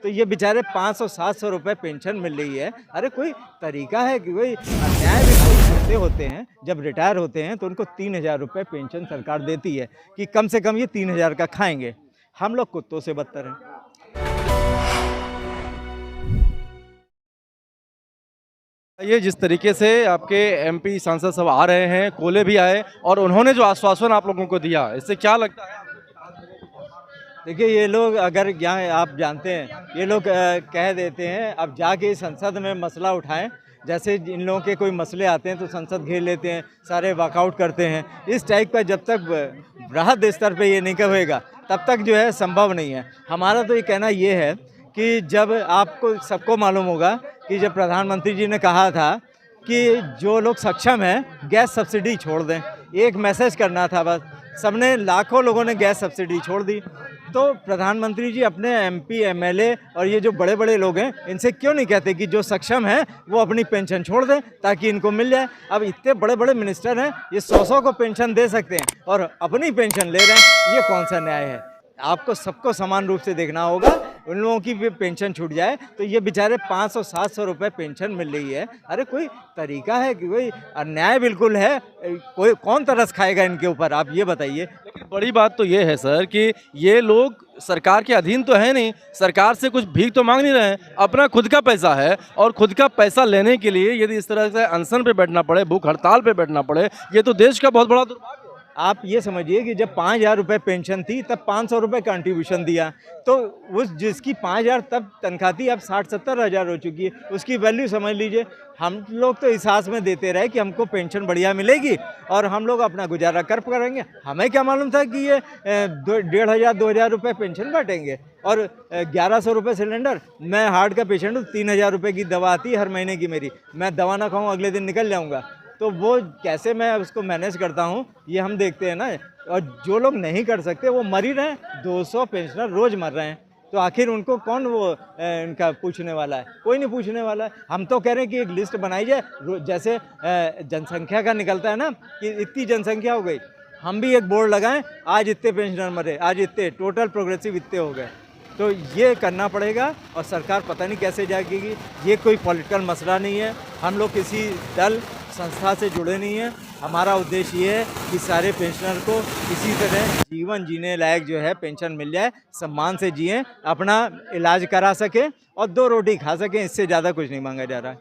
तो ये बेचारे 500-700 रुपये पेंशन मिल रही है। अरे कोई तरीका है कि कोई अन्याय भी कोई करते होते हैं, जब रिटायर होते हैं तो उनको 3000 रुपये पेंशन सरकार देती है कि कम से कम ये 3000 का खाएंगे। हम लोग कुत्तों से बदतर हैं। ये जिस तरीके से आपके एमपी सांसद सब आ रहे हैं, कोले भी आए और उन्होंने जो आश्वासन आप लोगों को दिया, इससे क्या लगता है? देखिए ये लोग अगर यहाँ आप जानते हैं ये लोग कह देते हैं अब जाके संसद में मसला उठाएं। जैसे इन लोगों के कोई मसले आते हैं तो संसद घेर लेते हैं, सारे वॉकआउट करते हैं। इस टाइप का जब तक बृहद स्तर पे ये नहीं होएगा तब तक जो है संभव नहीं है। हमारा तो ये कहना ये है कि जब आपको सबको मालूम होगा कि जब प्रधानमंत्री जी ने कहा था कि जो लोग सक्षम हैं गैस सब्सिडी छोड़ दें, एक मैसेज करना था बस, सबने लाखों लोगों ने गैस सब्सिडी छोड़ दी। तो प्रधानमंत्री जी अपने एमपी एमएलए और ये जो बड़े बड़े लोग हैं इनसे क्यों नहीं कहते कि जो सक्षम हैं वो अपनी पेंशन छोड़ दें ताकि इनको मिल जाए। अब इतने बड़े बड़े मिनिस्टर हैं, ये 100-100 को पेंशन दे सकते हैं और अपनी पेंशन ले रहे हैं, ये कौन सा न्याय है? आपको सबको समान रूप से देखना होगा। उन लोगों की भी पेंशन छूट जाए तो ये बेचारे 500-700 रुपये पेंशन मिल रही है। अरे कोई तरीका है कि कोई अन्याय बिल्कुल है, कोई कौन तरस खाएगा इनके ऊपर, आप ये बताइए। लेकिन बड़ी बात तो ये है सर कि ये लोग सरकार के अधीन तो है नहीं, सरकार से कुछ भीख तो मांग नहीं रहे हैं, अपना खुद का पैसा है और खुद का पैसा लेने के लिए यदि इस तरह से अनशन पे बैठना पड़े, भूख हड़ताल पे बैठना पड़े, ये तो देश का बहुत बड़ा दुर्भाग्य है। आप ये समझिए कि जब 5000 रुपये पेंशन थी तब 500 रुपये कंट्रीब्यूशन दिया, तो उस जिसकी 5000 तब तनख्वाह थी अब 60-70 हज़ार हो चुकी है, उसकी वैल्यू समझ लीजिए। हम लोग तो इस आस में देते रहे कि हमको पेंशन बढ़िया मिलेगी और हम लोग अपना गुजारा कर करेंगे। हमें क्या मालूम था कि ये 1500-2000 रुपये पेंशन बांटेंगे और 1100 रुपये सिलेंडर। मैं हार्ट का पेशेंट हूँ, 3000 रुपये की दवा आती है हर महीने की मेरी, मैं दवा ना खाऊँ अगले दिन निकल जाऊँगा। तो वो कैसे मैं उसको मैनेज करता हूँ ये हम देखते हैं ना। और जो लोग नहीं कर सकते वो मर ही रहे हैं, 200 पेंशनर रोज़ मर रहे हैं, तो आखिर उनको कौन वो इनका पूछने वाला है? कोई नहीं पूछने वाला है। हम तो कह रहे हैं कि एक लिस्ट बनाई जाए, जैसे जनसंख्या का निकलता है ना कि इतनी जनसंख्या हो गई, हम भी एक बोर्ड लगाएं, आज इतने पेंशनर मरे, आज इतने टोटल प्रोग्रेसिव इतने हो गए। तो ये करना पड़ेगा और सरकार पता नहीं कैसे जाएगी। ये कोई पॉलिटिकल मसला नहीं है, हम लोग किसी दल संस्था से जुड़े नहीं हैं। हमारा उद्देश्य ये है कि सारे पेंशनर को किसी तरह जीवन जीने लायक जो है पेंशन मिल जाए, सम्मान से जिएं, अपना इलाज करा सकें और 2 रोटी खा सकें, इससे ज़्यादा कुछ नहीं मांगा जा रहा है।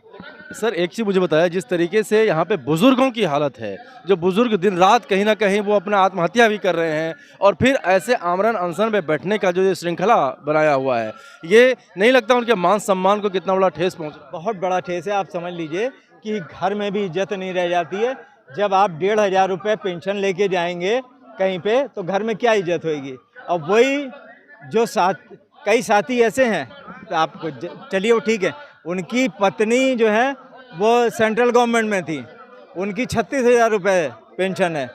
सर एक चीज़ मुझे बताया, जिस तरीके से यहाँ पे बुजुर्गों की हालत है, जो बुजुर्ग दिन रात कहीं ना कहीं वो अपना आत्महत्या भी कर रहे हैं और फिर ऐसे आमरण अनशन पे बैठने का जो ये श्रृंखला बनाया हुआ है, ये नहीं लगता उनके मान सम्मान को कितना बड़ा ठेस पहुँच रहा है? बहुत बड़ा ठेस है। आप समझ लीजिए कि घर में भी इज्जत नहीं रह जाती है। जब आप 1500 रुपये पेंशन लेके जाएंगे कहीं पे तो घर में क्या इज्जत होएगी। और वही जो कई साथी ऐसे हैं, तो आपको चलिए वो ठीक है, उनकी पत्नी जो है वो सेंट्रल गवर्नमेंट में थी, उनकी 36,000 रुपये पेंशन है,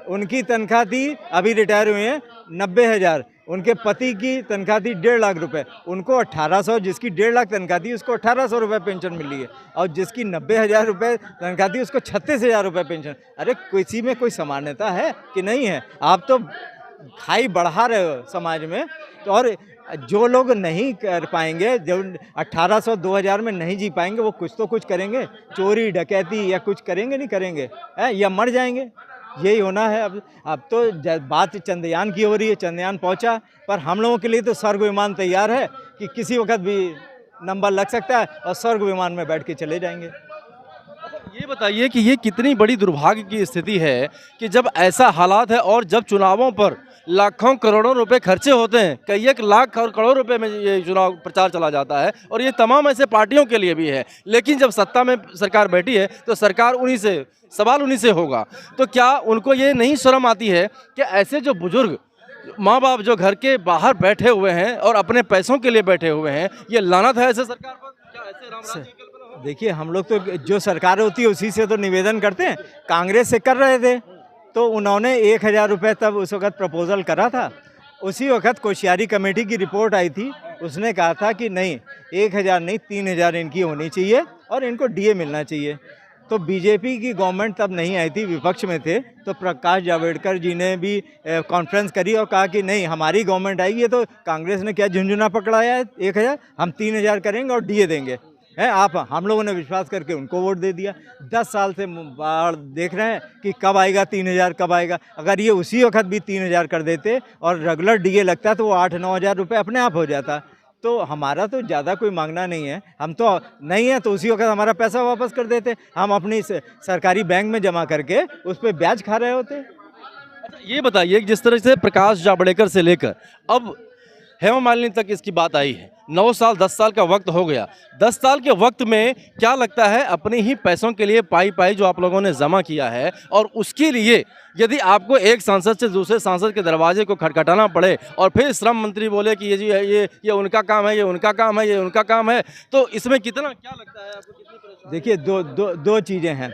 उनकी तनख्वाह थी, अभी रिटायर हुए हैं, 90,000। उनके पति की तनख्वाह थी 1.5 लाख रुपए, उनको 1800, जिसकी 1.5 लाख तनख्वाह थी उसको 1800 रुपये पेंशन मिल रही है और जिसकी 90,000 रुपये तनख्वाह थी उसको 36,000 रुपये पेंशन। अरे किसी में कोई समानता है कि नहीं है? आप तो खाई बढ़ा रहे हो समाज में। तो और जो लोग नहीं कर पाएंगे, जो 1800-2000 में नहीं जी पाएंगे, वो कुछ तो कुछ करेंगे, चोरी डकैती या कुछ करेंगे, नहीं करेंगे है या मर जाएंगे। यही होना है। अब तो बात चंद्रयान की हो रही है, चंद्रयान पहुंचा, पर हम लोगों के लिए तो स्वर्ग विमान तैयार है कि किसी वक्त भी नंबर लग सकता है और स्वर्ग विमान में बैठ के चले जाएंगे। ये बताइए कि ये कितनी बड़ी दुर्भाग्य की स्थिति है कि जब ऐसा हालात है और जब चुनावों पर लाखों करोड़ों रुपए खर्चे होते हैं, कई 1 लाख और करोड़ रुपए में ये चुनाव प्रचार चला जाता है और ये तमाम ऐसे पार्टियों के लिए भी है, लेकिन जब सत्ता में सरकार बैठी है तो सरकार सवाल उन्हीं से होगा। तो क्या उनको ये नहीं शर्म आती है कि ऐसे जो बुजुर्ग माँ बाप जो घर के बाहर बैठे हुए हैं और अपने पैसों के लिए बैठे हुए हैं, ये लानत है ऐसे सरकार पर? क्या ऐसे राम राज्य की कल्पना हो? देखिए हम लोग तो जो सरकार होती है उसी से तो निवेदन करते हैं। कांग्रेस से कर रहे थे तो उन्होंने 1000 रुपये तब उस वक्त प्रपोजल करा था। उसी वक्त कोश्यारी कमेटी की रिपोर्ट आई थी, उसने कहा था कि नहीं 1000 नहीं 3000 इनकी होनी चाहिए और इनको डीए मिलना चाहिए। तो बीजेपी की गवर्नमेंट तब नहीं आई थी, विपक्ष में थे, तो प्रकाश जावड़ेकर जी ने भी कॉन्फ्रेंस करी और कहा कि नहीं हमारी गवर्नमेंट आएगी। ये तो कांग्रेस ने क्या झुंझुना पकड़ाया है 1000, हम 3000 करेंगे और डीए देंगे हैं आप। हम लोगों ने विश्वास करके उनको वोट दे दिया। 10 साल से बाढ़ देख रहे हैं कि कब आएगा 3000, कब आएगा। अगर ये उसी वक्त भी 3000 कर देते और रेगुलर डीए लगता तो वो 8-9 हज़ार रुपये अपने आप हो जाता। तो हमारा तो ज़्यादा कोई मांगना नहीं है, हम तो नहीं है तो उसी वक्त हमारा पैसा वापस कर देते, हम अपनी सरकारी बैंक में जमा करके उस पर ब्याज खा रहे होते। अच्छा ये बताइए कि जिस तरह से प्रकाश जावड़ेकर से लेकर अब हेमा मालिनी तक इसकी बात आई है, 9 साल 10 साल का वक्त हो गया। 10 साल के वक्त में क्या लगता है अपने ही पैसों के लिए पाई जो आप लोगों ने जमा किया है, और उसके लिए यदि आपको एक सांसद से दूसरे सांसद के दरवाजे को खटखटाना पड़े और फिर श्रम मंत्री बोले कि ये जी ये उनका काम है, ये उनका काम है, ये उनका काम है, तो इसमें कितना क्या लगता है आपको, कितनी परेशानी? देखिए दो चीज़ें हैं।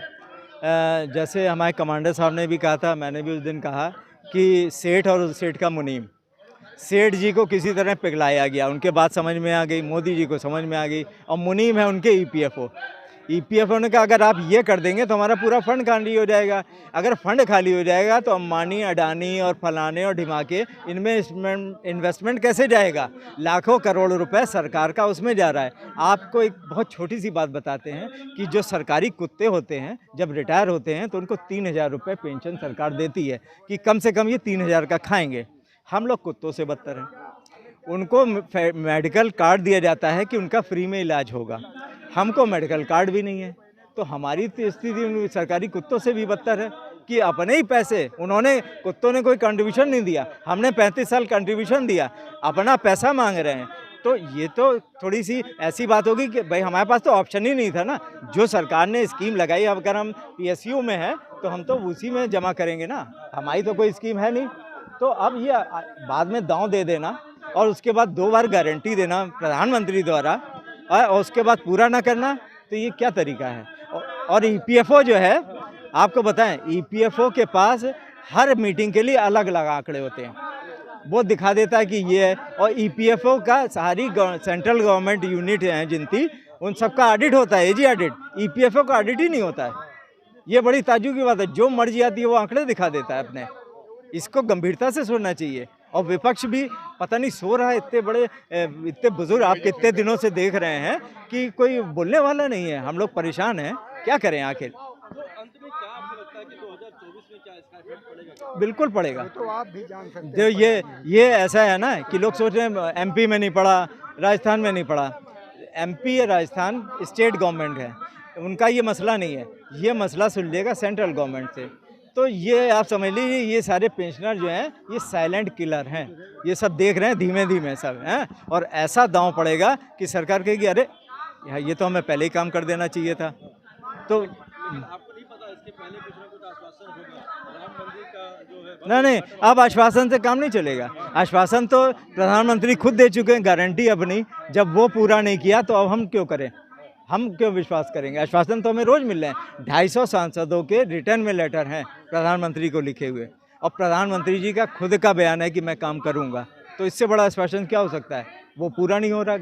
जैसे हमारे कमांडर साहब ने भी कहा था, मैंने भी उस दिन कहा कि सेठ और सेठ का मुनीम, सेठ जी को किसी तरह पिघलाया गया, उनके बात समझ में आ गई, मोदी जी को समझ में आ गई, और मुनीम है उनके ईपीएफओ ने कहा अगर आप ये कर देंगे तो हमारा पूरा फंड खाली हो जाएगा। अगर फंड खाली हो जाएगा तो अंबानी, अडानी और फलाने और ढिमाके इनमें इन्वेस्टमेंट कैसे जाएगा? लाखों करोड़ रुपए सरकार का उसमें जा रहा है। आपको एक बहुत छोटी सी बात बताते हैं कि जो सरकारी कुत्ते होते हैं जब रिटायर होते हैं तो उनको 3000 रुपये पेंशन सरकार देती है कि कम से कम ये 3000 का खाएंगे। हम लोग कुत्तों से बदतर हैं। उनको मेडिकल कार्ड दिया जाता है कि उनका फ्री में इलाज होगा, हमको मेडिकल कार्ड भी नहीं है। तो हमारी तो स्थिति सरकारी कुत्तों से भी बदतर है कि अपने ही पैसे कुत्तों ने कोई कंट्रीब्यूशन नहीं दिया, हमने 35 साल कंट्रीब्यूशन दिया, अपना पैसा मांग रहे हैं। तो ये तो थोड़ी सी ऐसी बात होगी कि भाई हमारे पास तो ऑप्शन ही नहीं था ना। जो सरकार ने स्कीम लगाई, अब अगर हम पीएसयू में हैं तो हम तो उसी में जमा करेंगे ना, हमारी तो कोई स्कीम है नहीं। तो अब ये बाद में दांव दे देना और उसके बाद 2 बार गारंटी देना प्रधानमंत्री द्वारा और उसके बाद पूरा ना करना, तो ये क्या तरीका है? और ईपीएफओ जो है, आपको बताएं, ईपीएफओ के पास हर मीटिंग के लिए अलग अलग आंकड़े होते हैं। वो दिखा देता है कि ये है, और ईपीएफओ का सारी सेंट्रल गवर्नमेंट यूनिट हैं जिनकी, उन सबका ऑडिट होता है, एजी ऑडिट। ईपीएफओ का ऑडिट ही नहीं होता है। ये बड़ी ताज्जुब की बात है, जो मर्जी आती है वो आंकड़े दिखा देता है अपने। इसको गंभीरता से सोचना चाहिए। और विपक्ष भी पता नहीं सो रहा है, इतने बुजुर्ग आप कितने दिनों से देख रहे हैं कि कोई बोलने वाला नहीं है। हम लोग परेशान हैं, क्या करें आखिर? तो अंत में क्या आपको लगता है कि 2024 में क्या इसका इफेक्ट पड़ेगा? बिल्कुल पड़ेगा। तो आप भी जान सकते जो हैं। ये ऐसा है ना कि लोग सोच रहे हैं एमपी में नहीं पड़ा, राजस्थान में नहीं पड़ा। एमपी या राजस्थान स्टेट गवर्नमेंट है, उनका ये मसला नहीं है, ये मसला सुलझेगा सेंट्रल गवर्नमेंट से। तो ये आप समझ लीजिए, ये सारे पेंशनर जो हैं ये साइलेंट किलर हैं, ये सब देख रहे हैं धीमे धीमे सब हैं, और ऐसा दांव पड़ेगा कि सरकार कहेगी अरे ये तो हमें पहले ही काम कर देना चाहिए था। तो आपको नहीं पता इसके पहले कुछ ना कुछ आश्वासन होगा, राम मंदिर का जो है नहीं, अब आश्वासन से काम नहीं चलेगा। आश्वासन तो प्रधानमंत्री खुद दे चुके हैं, गारंटी अपनी, जब वो पूरा नहीं किया तो अब हम क्यों करें, हम क्यों विश्वास करेंगे? आश्वासन तो हमें रोज़ मिल रहे हैं। 250 सांसदों के रिटर्न में लेटर हैं प्रधानमंत्री को लिखे हुए, और प्रधानमंत्री जी का खुद का बयान है कि मैं काम करूंगा। तो इससे बड़ा आश्वासन क्या हो सकता है? वो पूरा नहीं हो रहा।